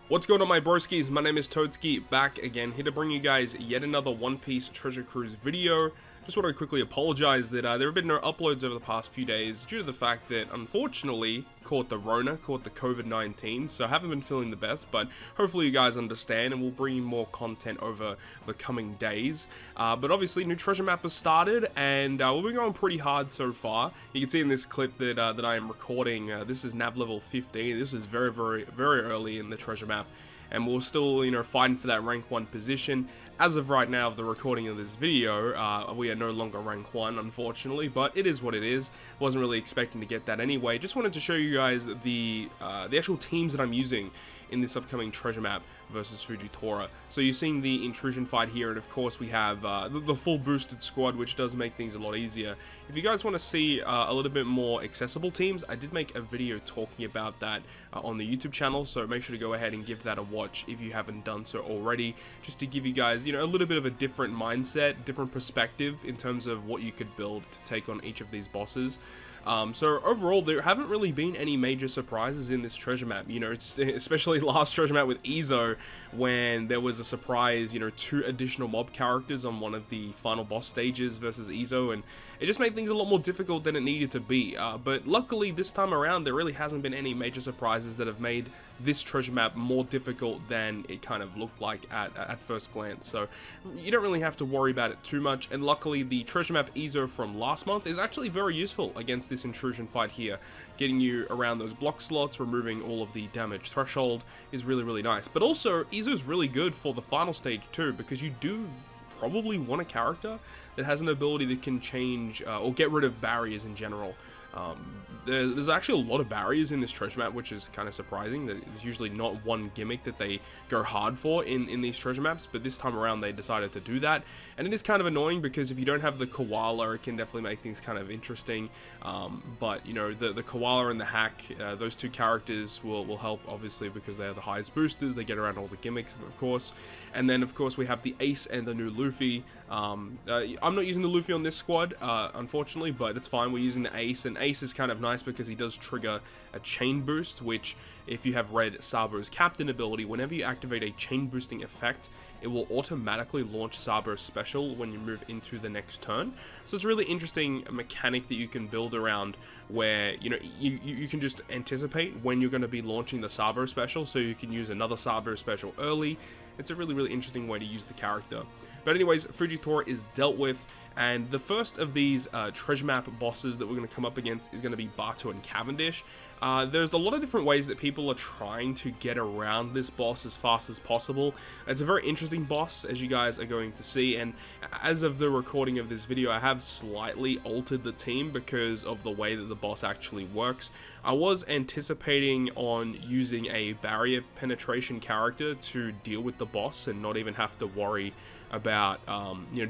What's going on, my broskiis? My name is Toadskii, back again, here to bring you guys yet another One Piece Treasure Cruise video. Just want to quickly apologize that there have been no uploads over the past few days due to the fact that, unfortunately, caught the COVID-19, so I haven't been feeling the best, but hopefully you guys understand and we'll bring you more content over the coming days. But obviously, new treasure map has started and we've been going pretty hard so far. You can see in this clip that I am recording, this is nav level 15, this is very early in the treasure map. And we're still, fighting for that rank 1 position. As of right now, of the recording of this video, we are no longer rank 1, unfortunately, but it is what it is. Wasn't really expecting to get that anyway. Just wanted to show you guys the actual teams that I'm using in this upcoming treasure map versus Fujitora. So you're seeing the Intrusion fight here, and of course we have the full boosted squad, which does make things a lot easier. If you guys want to see a little bit more accessible teams, I did make a video talking about that on the YouTube channel, so make sure to go ahead and give that a watch if you haven't done so already, just to give you guys, a little bit of a different mindset, different perspective in terms of what you could build to take on each of these bosses. So overall, there haven't really been any major surprises in this treasure map, especially last treasure map with Izo, when there was a surprise, 2 additional mob characters on one of the final boss stages versus Izo, and it just made things a lot more difficult than it needed to be. But luckily, this time around, there really hasn't been any major surprises that have made this treasure map more difficult than it kind of looked like at first glance, so you don't really have to worry about it too much. And luckily, the treasure map Izo from last month is actually very useful against this Intrusion fight here. Getting you around those block slots, removing all of the damage threshold is really nice. But also, Izo's really good for the final stage too, because you do probably want a character that has an ability that can change or get rid of barriers in general. There's actually a lot of barriers in this treasure map, which is kind of surprising. There's usually not one gimmick that they go hard for in these treasure maps, but this time around they decided to do that, and it is kind of annoying because if you don't have the koala, it can definitely make things kind of interesting. But the koala and the hack, those 2 characters will help, obviously, because they are the highest boosters. They get around all the gimmicks, of course. And then of course we have the Ace and the new Luffy. I'm not using the Luffy on this squad, unfortunately, but it's fine. We're using the Ace, and Ace is kind of nice because he does trigger a chain boost, which, if you have read Sabo's captain ability, whenever you activate a chain boosting effect, it will automatically launch Sabo's special when you move into the next turn. So it's a really interesting mechanic that you can build around, where you can just anticipate when you're going to be launching the Sabo special, so you can use another Sabo special early. It's a really interesting way to use the character. But anyways, Fujitora is dealt with, and the first of these treasure map bosses that we're going to come up against is going to be Barto and Cavendish. There's a lot of different ways that people are trying to get around this boss as fast as possible. It's a very interesting boss, as you guys are going to see, and as of the recording of this video, I have slightly altered the team because of the way that the boss actually works. I was anticipating on using a barrier penetration character to deal with the boss and not even have to worry about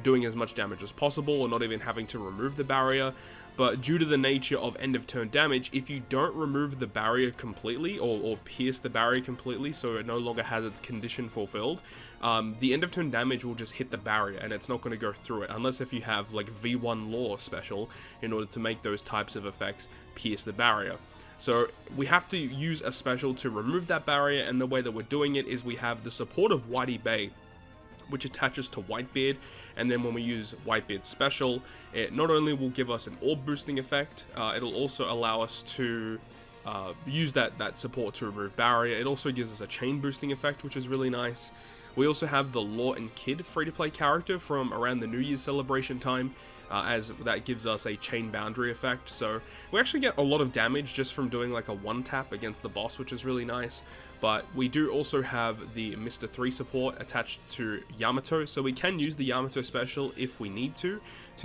doing as much damage as possible, or not even having to remove the barrier. But due to the nature of end of turn damage, if you don't remove the barrier completely, or pierce the barrier completely so it no longer has its condition fulfilled, the end of turn damage will just hit the barrier and it's not going to go through it, unless if you have like V1 Law special in order to make those types of effects pierce the barrier. So we have to use a special to remove that barrier, and the way that we're doing it is we have the support of Whitey Bay, which attaches to Whitebeard, and then when we use Whitebeard's special, it not only will give us an orb boosting effect, it'll also allow us to use that support to remove barrier. It also gives us a chain boosting effect, which is really nice. We also have the Law and Kid free-to-play character from around the New Year's celebration time, as that gives us a chain boundary effect. So we actually get a lot of damage just from doing like a 1-tap against the boss, which is really nice. But we do also have the Mr. 3 support attached to Yamato, so we can use the Yamato special if we need to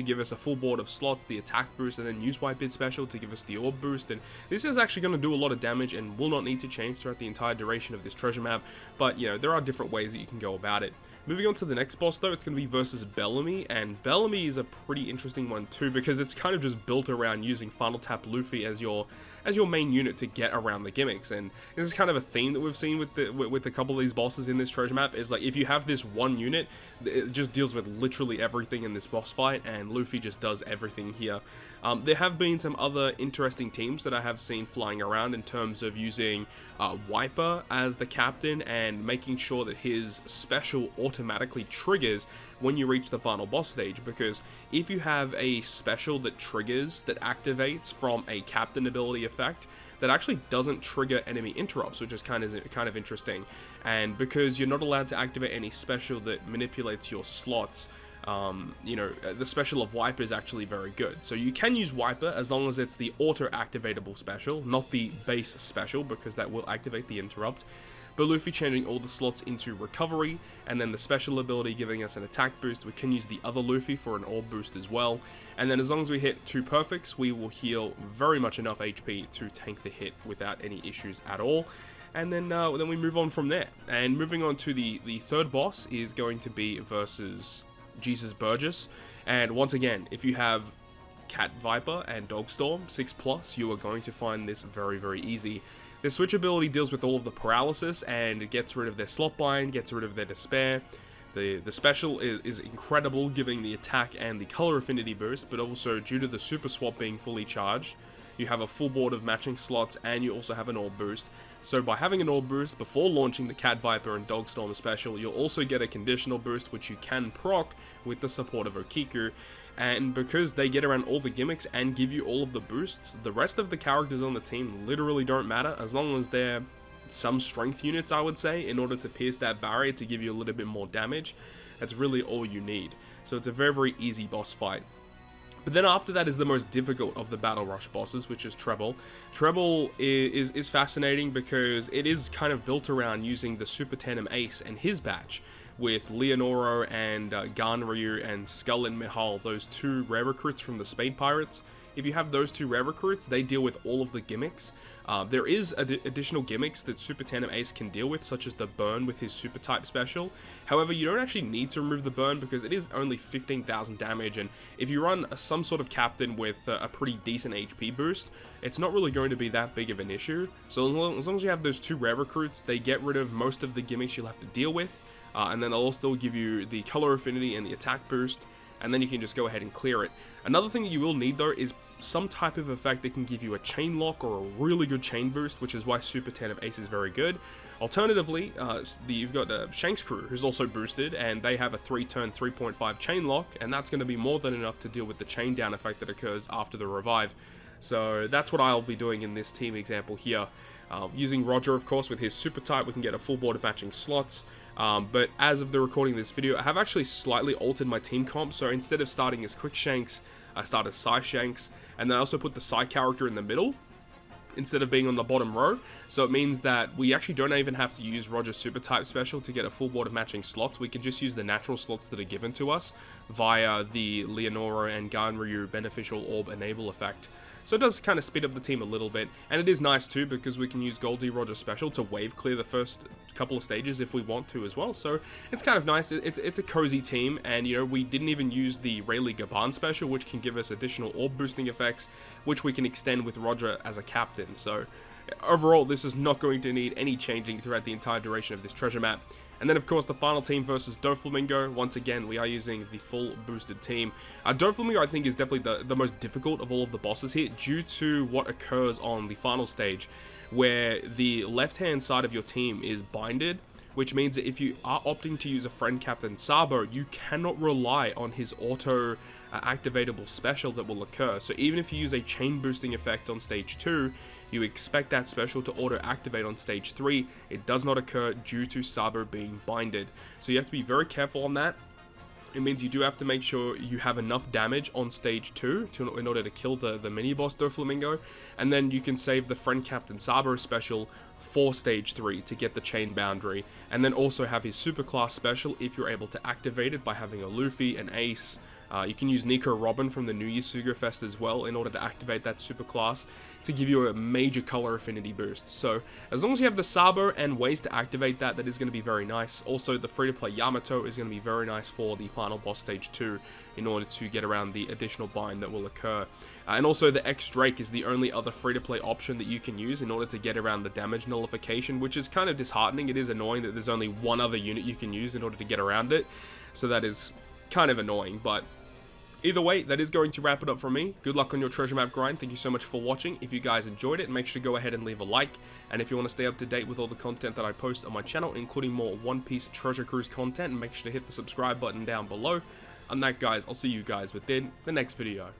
give us a full board of slots, the attack boost, and then use Whitebeard special to give us the orb boost. And this is actually going to do a lot of damage and will not need to change throughout the entire duration of this treasure map, but there are different ways that you can go about it. Moving on to the next boss though, it's going to be versus Bellamy, and Bellamy is a pretty interesting one too, because it's kind of just built around using Final Tap Luffy as your main unit to get around the gimmicks. And this is kind of a theme that we've seen with a couple of these bosses in this treasure map, is like if you have this one unit, it just deals with literally everything in this boss fight, and Luffy just does everything here. There have been some other interesting teams that I have seen flying around in terms of using Wiper as the captain and making sure that his special automatically triggers when you reach the final boss stage, because if you have a special that triggers, that activates from a captain ability effect, that actually doesn't trigger enemy interrupts, which is kind of interesting. And because you're not allowed to activate any special that manipulates your slots, you know, the special of Wiper is actually very good. So you can use Wiper as long as it's the auto-activatable special, not the base special, because that will activate the interrupt. But Luffy changing all the slots into recovery, and then the special ability giving us an attack boost. We can use the other Luffy for an orb boost as well. And then as long as we hit 2 perfects, we will heal very much enough HP to tank the hit without any issues at all. And then we move on from there. And moving on to the third boss is going to be versus Jesus Burgess. And once again, if you have Cat Viper and Dogstorm 6+, you are going to find this very, very easy. Their switch ability deals with all of the paralysis and gets rid of their slot bind, gets rid of their despair. The special is incredible, giving the attack and the color affinity boost, but also due to the super swap being fully charged, you have a full board of matching slots, and you also have an orb boost. So by having an orb boost before launching the Cat Viper and Dogstorm special, you'll also get a conditional boost, which you can proc with the support of Okiku. And because they get around all the gimmicks and give you all of the boosts, the rest of the characters on the team literally don't matter, as long as they're some strength units, I would say, in order to pierce that barrier to give you a little bit more damage. That's really all you need. So it's a very, very easy boss fight. But then after that is the most difficult of the Battle Rush bosses, which is Trebol. Trebol is fascinating because it is kind of built around using the Super Tandem Ace and his batch, with Leonoro and Ganryu and Skull and Mihal, those 2 rare recruits from the Spade Pirates. If you have those 2 rare recruits, they deal with all of the gimmicks. There is additional gimmicks that Super Tandem Ace can deal with, such as the burn with his super type special. However, you don't actually need to remove the burn because it is only 15,000 damage, and if you run some sort of captain with a pretty decent HP boost, it's not really going to be that big of an issue. So as long as you have those 2 rare recruits, they get rid of most of the gimmicks you'll have to deal with, and then they'll also give you the color affinity and the attack boost, and then you can just go ahead and clear it. Another thing that you will need though is some type of effect that can give you a chain lock or a really good chain boost, which is why Super Tandem Ace is very good. Alternatively, you've got Shank's crew, who's also boosted, and they have a 3-turn 3.5 chain lock, and that's going to be more than enough to deal with the chain down effect that occurs after the revive. So that's what I'll be doing in this team example here. Using Roger, of course, with his super type, we can get a full board of matching slots. But as of the recording of this video, I have actually slightly altered my team comp. So instead of starting as Quick Shanks, I started Psy Shanks, and then I also put the Psy character in the middle instead of being on the bottom row. So it means that we actually don't even have to use Roger's super type special to get a full board of matching slots. We can just use the natural slots that are given to us via the Leonoro and Ganryu beneficial orb enable effect. So it does kind of speed up the team a little bit, and it is nice too because we can use Goldie Roger special to wave clear the first couple of stages if we want to as well. So it's kind of nice. It's a cozy team, and you know, we didn't even use the Rayleigh Gaban special, which can give us additional orb boosting effects, which we can extend with Roger as a captain. So overall, this is not going to need any changing throughout the entire duration of this treasure map. And then, of course, the final team versus Doflamingo. Once again, we are using the full boosted team. Doflamingo, I think, is definitely the most difficult of all of the bosses here due to what occurs on the final stage, where the left-hand side of your team is binded, which means that if you are opting to use a friend captain Sabo, you cannot rely on his auto activatable special that will occur. So even if you use a chain boosting effect on stage 2, you expect that special to auto activate on stage 3. It does not occur due to Sabo being binded. So you have to be very careful on that. It means you do have to make sure you have enough damage on stage 2 in order to kill the mini-boss Doflamingo, and then you can save the friend captain Sabo special for stage 3 to get the chain boundary, and then also have his superclass special if you're able to activate it by having a Luffy, an Ace, You can use Nico Robin from the New Year Sugo Fest as well in order to activate that super class to give you a major color affinity boost. So as long as you have the Sabo and ways to activate that, that is going to be very nice. Also, the free-to-play Yamato is going to be very nice for the final boss stage 2 in order to get around the additional bind that will occur. And also the X-Drake is the only other free-to-play option that you can use in order to get around the damage nullification, which is kind of disheartening. It is annoying that there's only one other unit you can use in order to get around it. So that is kind of annoying, but either way, that is going to wrap it up for me. Good luck on your treasure map grind. Thank you so much for watching. If you guys enjoyed it, make sure to go ahead and leave a like. And if you want to stay up to date with all the content that I post on my channel, including more One Piece Treasure Cruise content, make sure to hit the subscribe button down below. And that, guys, I'll see you guys within the next video.